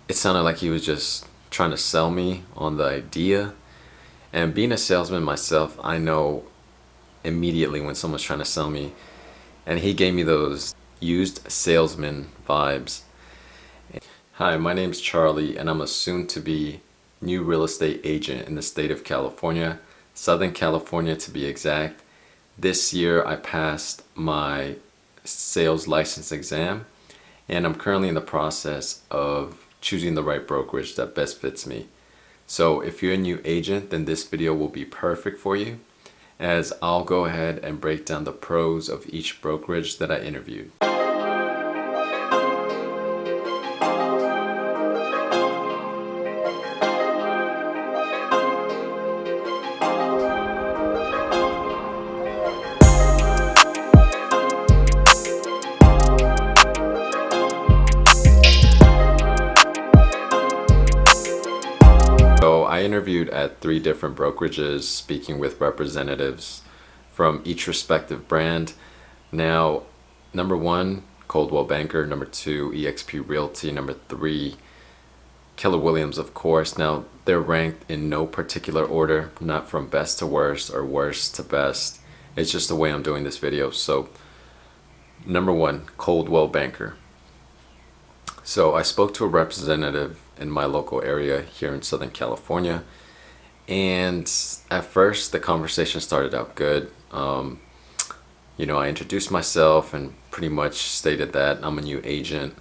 It sounded like he was just trying to sell me on the idea. And being a salesman myself, I know immediately when someone's trying to sell me. And he gave me those used salesman vibes. Hi, my name's Charlie, and I'm a soon-to-be new real estate agent in the state of California, Southern California to be exact. This year I passed my sales license exam, and I'm currently in the process of choosing the right brokerage that best fits me. So if you're a new agent, then this video will be perfect for you, as I'll go ahead and break down the pros of each brokerage that I interviewed. So I interviewed at 3 different brokerages, speaking with representatives from each respective brand. Now, number 1, Coldwell Banker. Number 2, Exp Realty. Number 3, Keller Williams, of course. Now, they're ranked in no particular order, not from best to worst or worst to best. It's just the way I'm doing this video. So, number 1, Coldwell Banker. So I spoke to a representative in my local area here in Southern California, and at first the conversation started out good. I introduced myself and pretty much stated that I'm a new agent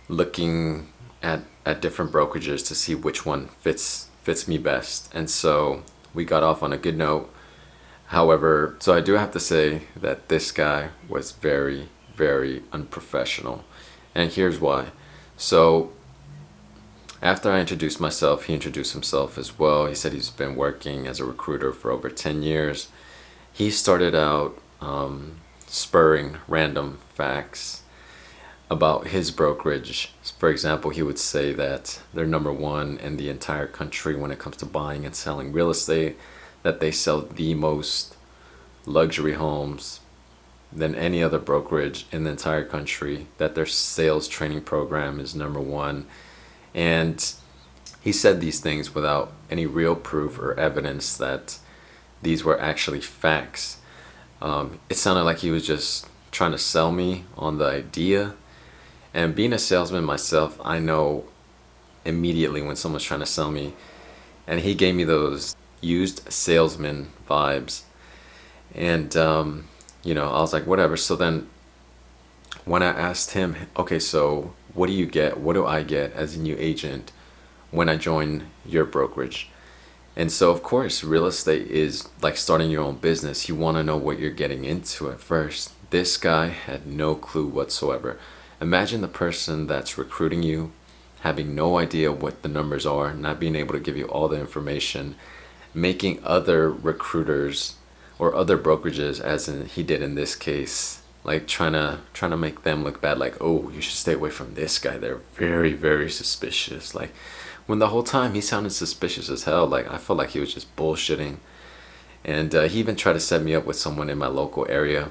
looking at different brokerages to see which one fits me best. And so we got off on a good note. However, so I do have to say that this guy was very, very unprofessional, and here's why. So after I introduced myself, he introduced himself as well. He said he's been working as a recruiter for over 10 years. He started out spurring random facts about his brokerage. For example, he would say that they're number 1 in the entire country when it comes to buying and selling real estate, that they sell the most luxury homes than any other brokerage in the entire country, that their sales training program is number 1. And he said these things without any real proof or evidence that these were actually facts. It sounded like he was just trying to sell me on the idea. And being a salesman myself, I know immediately when someone's trying to sell me. And he gave me those used salesman vibes. And I was like, whatever. So then when I asked him, okay, so what do you get? What do I get as a new agent when I join your brokerage? And so, of course, real estate is like starting your own business. You want to know what you're getting into at first. This guy had no clue whatsoever. Imagine the person that's recruiting you having no idea what the numbers are, not being able to give you all the information, making other recruiters or other brokerages, as in he did in this case, like trying to make them look bad, like, oh, you should stay away from this guy, they're very, very suspicious. Like, when the whole time he sounded suspicious as hell. Like, I felt like he was just bullshitting. And he even tried to set me up with someone in my local area,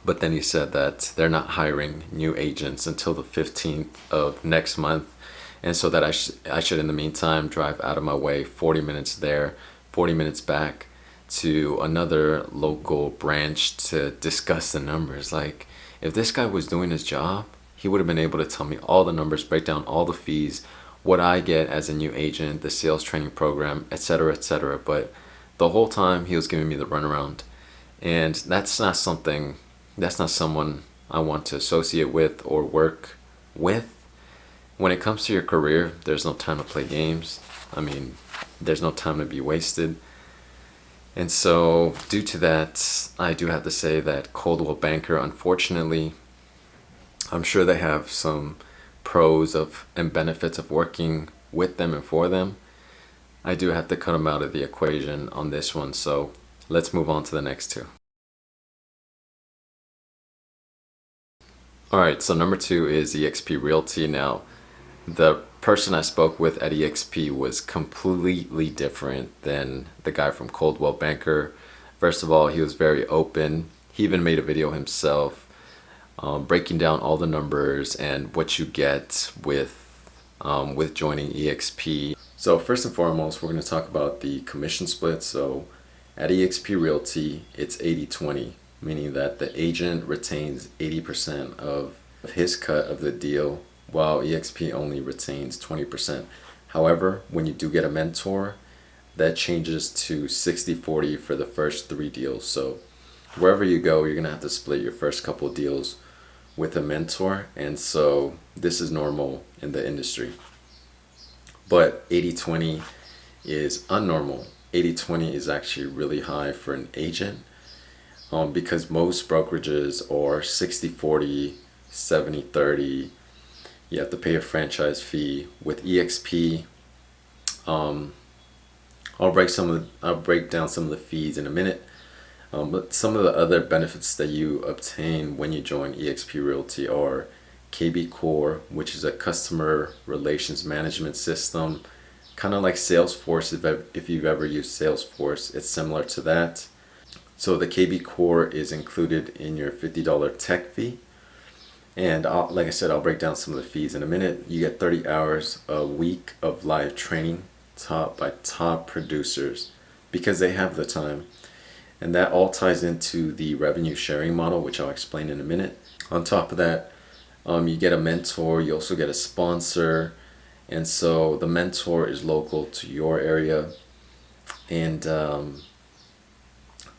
but then he said that they're not hiring new agents until the 15th of next month, and so that I should in the meantime drive out of my way 40 minutes there, 40 minutes back to another local branch to discuss the numbers. Like, if this guy was doing his job, he would have been able to tell me all the numbers, break down all the fees, what I get as a new agent, the sales training program, etc., etc. But the whole time he was giving me the runaround, and that's not someone I want to associate with or work with. When it comes to your career, there's no time to play games. I mean, there's no time to be wasted. And so, due to that, I do have to say that Coldwell Banker, unfortunately, I'm sure they have some pros and benefits of working with them and for them. I do have to cut them out of the equation on this one, so let's move on to the next 2. Alright, so number 2 is Exp Realty. Now, the person I spoke with at Exp was completely different than the guy from Coldwell Banker. First of all, he was very open. He even made a video himself breaking down all the numbers and what you get with with joining EXP. So first and foremost, we're going to talk about the commission split. So at EXP Realty, it's 80-20, meaning that the agent retains 80% of his cut of the deal, while EXP only retains 20%. However, when you do get a mentor, that changes to 60-40 for the first 3 deals. So wherever you go, you're going to have to split your first couple deals with a mentor. And so this is normal in the industry. But 80-20 is unnormal. 80-20 is actually really high for an agent, because most brokerages are 60-40, 70-30. You have to pay a franchise fee. With EXP, I'll break down some of the fees in a minute. But some of the other benefits that you obtain when you join EXP Realty are KB Core, which is a customer relations management system, kind of like Salesforce. If you've ever used Salesforce, it's similar to that. So the KB Core is included in your $50 tech fee. And like I said, I'll break down some of the fees in a minute. You get 30 hours a week of live training taught by top producers because they have the time. And that all ties into the revenue sharing model, which I'll explain in a minute. On top of that, you get a mentor, you also get a sponsor. And so the mentor is local to your area. And the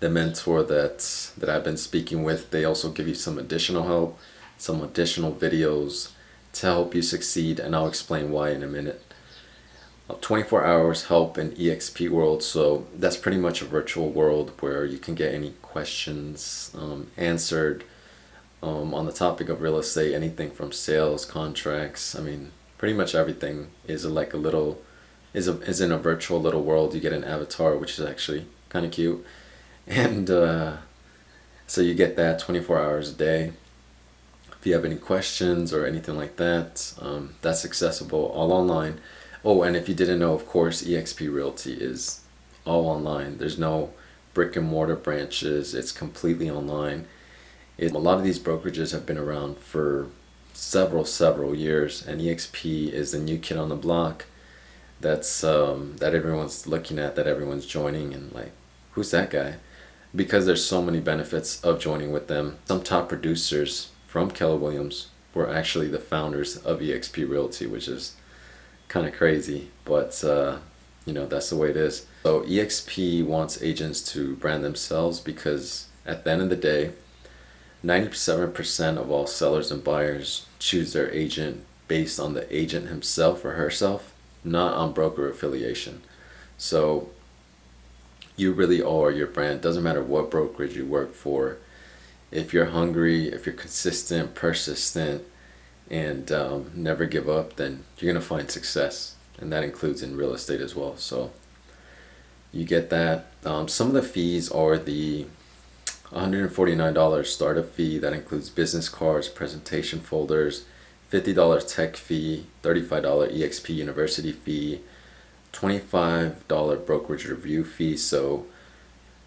mentor that I've been speaking with, they also give you some additional help, some additional videos to help you succeed. And I'll explain why in a minute. 24 hours help in EXP world, so that's pretty much a virtual world where you can get any questions answered on the topic of real estate, anything from sales, contracts. I mean, pretty much everything is in a virtual little world. You get an avatar, which is actually kind of cute, and so you get that 24 hours a day. If you have any questions or anything like that, that's accessible all online. Oh, and if you didn't know, of course, EXP Realty is all online. There's no brick and mortar branches. It's completely online. A lot of these brokerages have been around for several years, and EXP is the new kid on the block that everyone's looking at, that everyone's joining, and like, who's that guy? Because there's so many benefits of joining with them. Some top producers from Keller Williams were actually the founders of EXP Realty, which is kind of crazy, but that's the way it is. So EXP wants agents to brand themselves because at the end of the day, 97% of all sellers and buyers choose their agent based on the agent himself or herself, not on broker affiliation. So you really are your brand. Doesn't matter what brokerage you work for. If you're hungry, if you're consistent, persistent, and never give up, then you're going to find success. And that includes in real estate as well. So you get that. Some of the fees are the $149 startup fee. That includes business cards, presentation folders, $50 tech fee, $35 EXP University fee, $25 brokerage review fee. So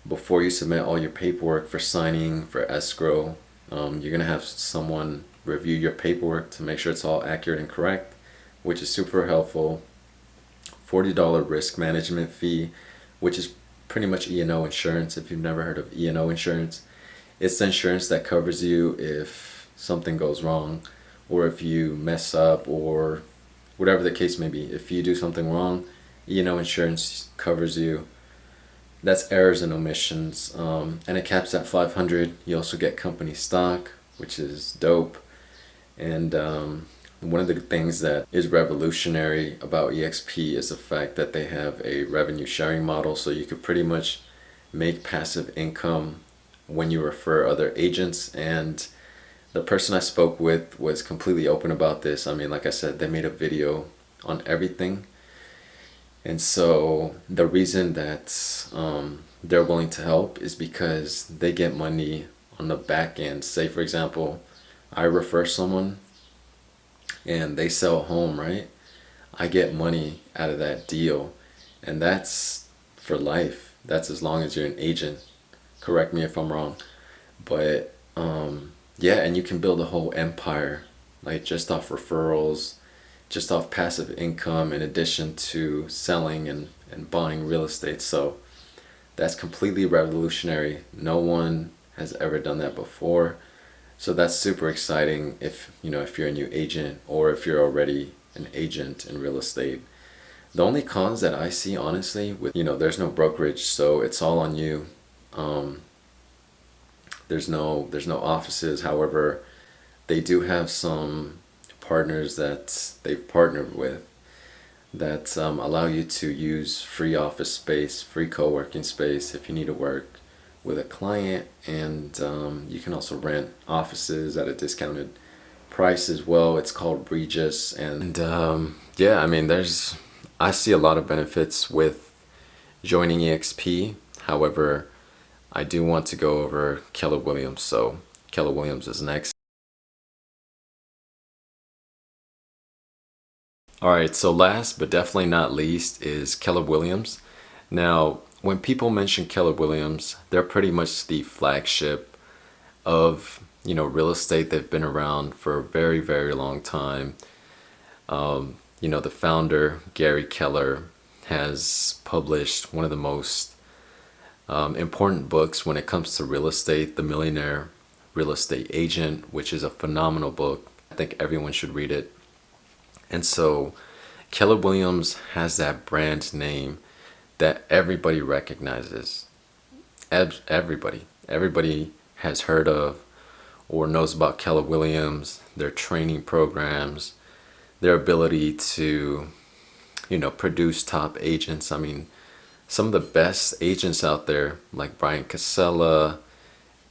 before you submit all your paperwork for signing, for escrow, you're going to have someone review your paperwork to make sure it's all accurate and correct, which is super helpful. $40 risk management fee, which is pretty much E&O insurance. If you've never heard of E&O insurance, it's the insurance that covers you if something goes wrong, or if you mess up, or whatever the case may be. If you do something wrong, E&O insurance covers you. That's errors and omissions, and it caps at $500. You also get company stock, which is dope. And one of the things that is revolutionary about EXP is the fact that they have a revenue sharing model, so you could pretty much make passive income when you refer other agents. And the person I spoke with was completely open about this. I mean, like I said, they made a video on everything. And so the reason that they're willing to help is because they get money on the back end. Say, for example, I refer someone and they sell a home, right? I get money out of that deal, and that's for life. That's as long as you're an agent. Correct me if I'm wrong. But yeah, and you can build a whole empire, like just off referrals just off passive income in addition to selling and buying real estate. So that's completely revolutionary. No one has ever done that before. So that's super exciting if if you're a new agent or if you're already an agent in real estate. The only cons that I see, honestly, with there's no brokerage, so it's all on you. Um, there's no offices. However, they do have some partners that they've partnered with that allow you to use free office space, free co-working space if you need to work with a client, and you can also rent offices at a discounted price as well. It's called Regis, and yeah, I mean, I see a lot of benefits with joining EXP. However, I do want to go over Keller Williams, so Keller Williams is next. All right, so last but definitely not least is Keller Williams. Now, when people mention Keller Williams, they're pretty much the flagship of, real estate. They've been around for a very, very long time. The founder, Gary Keller, has published one of the most important books when it comes to real estate, The Millionaire Real Estate Agent, which is a phenomenal book. I think everyone should read it. And so Keller Williams has that brand name that everybody recognizes. Everybody has heard of or knows about Keller Williams, their training programs, their ability to, produce top agents. I mean, some of the best agents out there, like Brian Casella,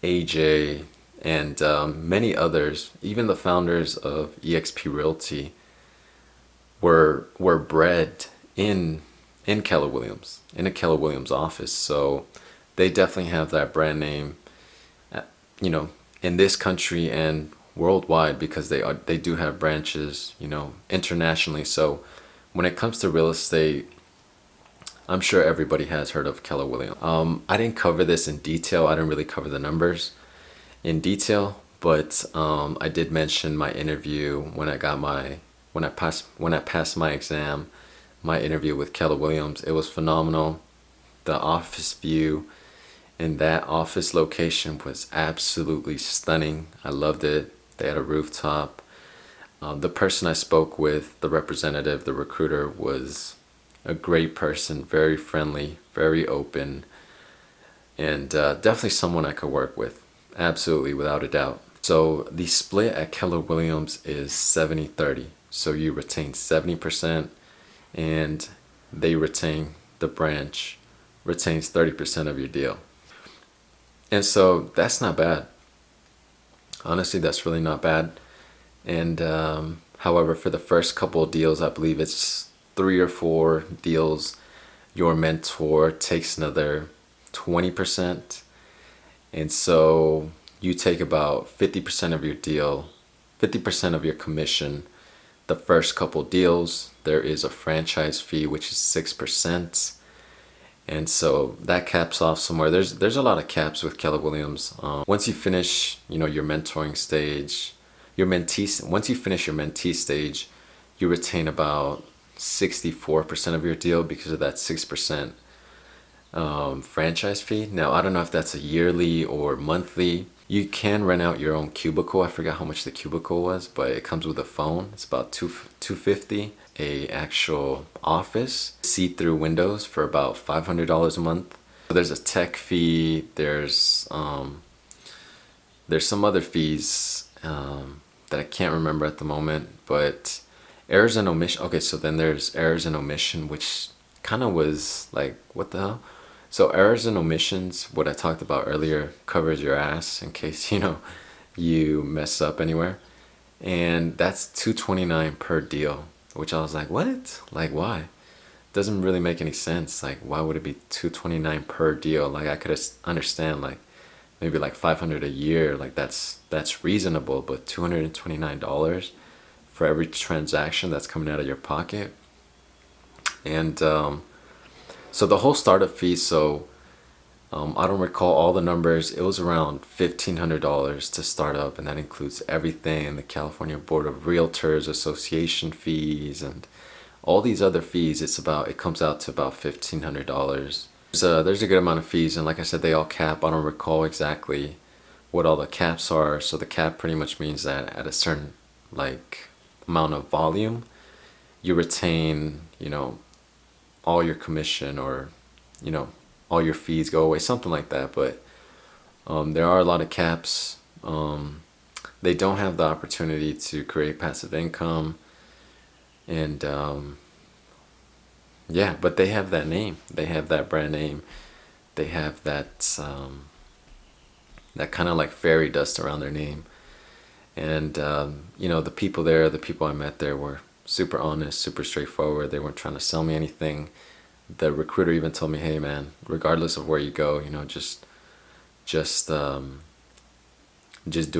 AJ, and many others, even the founders of Exp Realty, were bred in Keller Williams, in a Keller Williams office. So they definitely have that brand name, uh, in this country and worldwide, because they do have branches, internationally. So when it comes to real estate, I'm sure everybody has heard of Keller Williams. I didn't cover this in detail. I didn't really cover the numbers in detail, but I did mention my interview when I passed my exam, my interview with Keller Williams. It was phenomenal. The office view in that office location was absolutely stunning. I loved it. They had a rooftop. The person I spoke with, the representative, the recruiter, was a great person, very friendly, very open, and definitely someone I could work with. Absolutely, without a doubt. So the split at Keller Williams is 70-30. So you retain 70% and the branch retains 30% of your deal. And so that's not bad. Honestly, that's really not bad. And however, for the first couple of deals, I believe it's 3 or 4 deals, your mentor takes another 20%. And so you take about 50% of your deal, 50% of your commission. The first couple deals, there is a franchise fee, which is 6%. And so that caps off somewhere. There's a lot of caps with Keller Williams. Once you finish, your mentoring stage, once you finish your mentee stage, you retain about 64% of your deal because of that 6% franchise fee. Now, I don't know if that's a yearly or monthly. You can rent out your own cubicle. I forgot how much the cubicle was, but it comes with a phone. It's about $250. A actual office, see-through windows for about $500 a month. So there's a tech fee. There's some other fees that I can't remember at the moment, but errors and omission. Okay, so then there's errors and omission, which kind of was like, what the hell? So errors and omissions, what I talked about earlier, covers your ass in case you mess up anywhere, and that's $229 per deal. Which I was like, what? Like, why? Doesn't really make any sense. Like, why would it be $229 per deal? Like, I could understand like maybe like $500 a year. Like that's reasonable, but $229 for every transaction that's coming out of your pocket. And so the whole startup fee. So I don't recall all the numbers. It was around $1,500 to start up, and that includes everything, the California Board of Realtors Association fees and all these other fees. It comes out to about $1,500. There's a good amount of fees, and like I said, they all cap. I don't recall exactly what all the caps are. So the cap pretty much means that at a certain like amount of volume, you retain, all your commission, or all your fees go away, something like that. But there are a lot of caps. They don't have the opportunity to create passive income, and yeah, but they have that name. They have that brand name. They have that that kind of like fairy dust around their name. And the people there, the people I met there, were super honest, super straightforward. They weren't trying to sell me anything. The recruiter even told me, "Hey, man, regardless of where you go, just do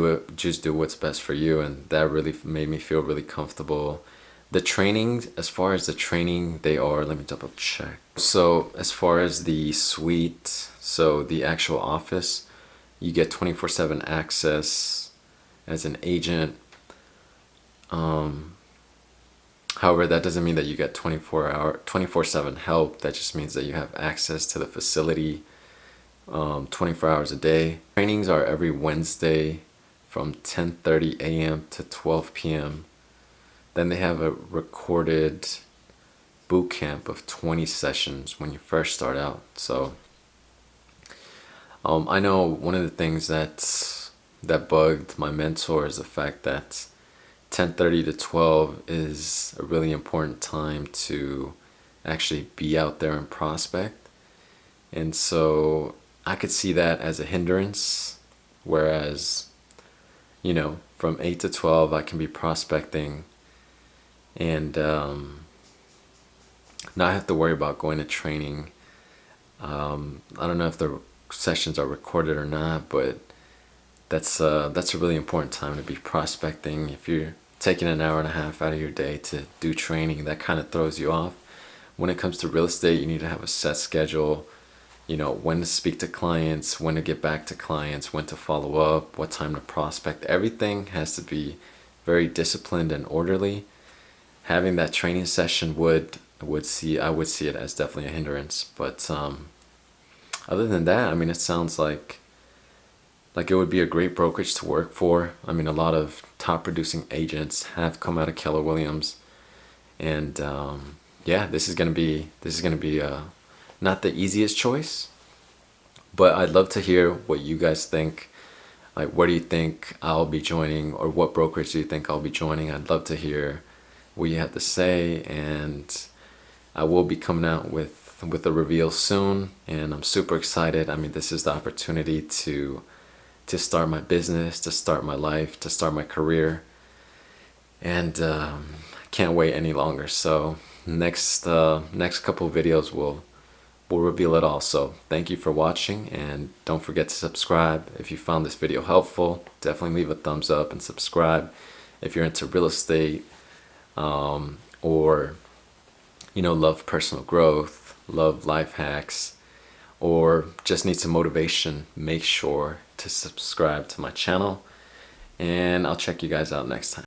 it. Just do what's best for you." And that really made me feel really comfortable. The training, as far as the training, they are. Let me double check. So as far as the suite, so the actual office, you get 24/7 access as an agent. However, that doesn't mean that you get 24/7 help. That just means that you have access to the facility 24 hours a day. Trainings are every Wednesday from 10:30 a.m. to 12 p.m. Then they have a recorded boot camp of 20 sessions when you first start out. So I know one of the things that bugged my mentor is the fact that 10:30 to 12 is a really important time to actually be out there and prospect. And so I could see that as a hindrance, whereas, from 8 to 12, I can be prospecting and not have to worry about going to training. I don't know if the sessions are recorded or not, but that's a really important time to be prospecting. If you're taking an hour and a half out of your day to do training, that kind of throws you off. When it comes to real estate, you need to have a set schedule, when to speak to clients, when to get back to clients, when to follow up, what time to prospect. Everything has to be very disciplined and orderly. Having that training session I would see it as definitely a hindrance. But other than that, it sounds like it would be a great brokerage to work for. A lot of top producing agents have come out of Keller Williams, and yeah, this is gonna be not the easiest choice, but I'd love to hear what you guys think. Like, where do you think I'll be joining, or what brokerage do you think I'll be joining? I'd love to hear what you have to say, and I will be coming out with a reveal soon, and I'm super excited. This is the opportunity to start my business, to start my life, to start my career, and I can't wait any longer. So next couple of videos will reveal it all. So thank you for watching, and don't forget to subscribe. If you found this video helpful, definitely leave a thumbs up and subscribe. If you're into real estate, or love personal growth, love life hacks, or just need some motivation, make sure to subscribe to my channel, and I'll check you guys out next time.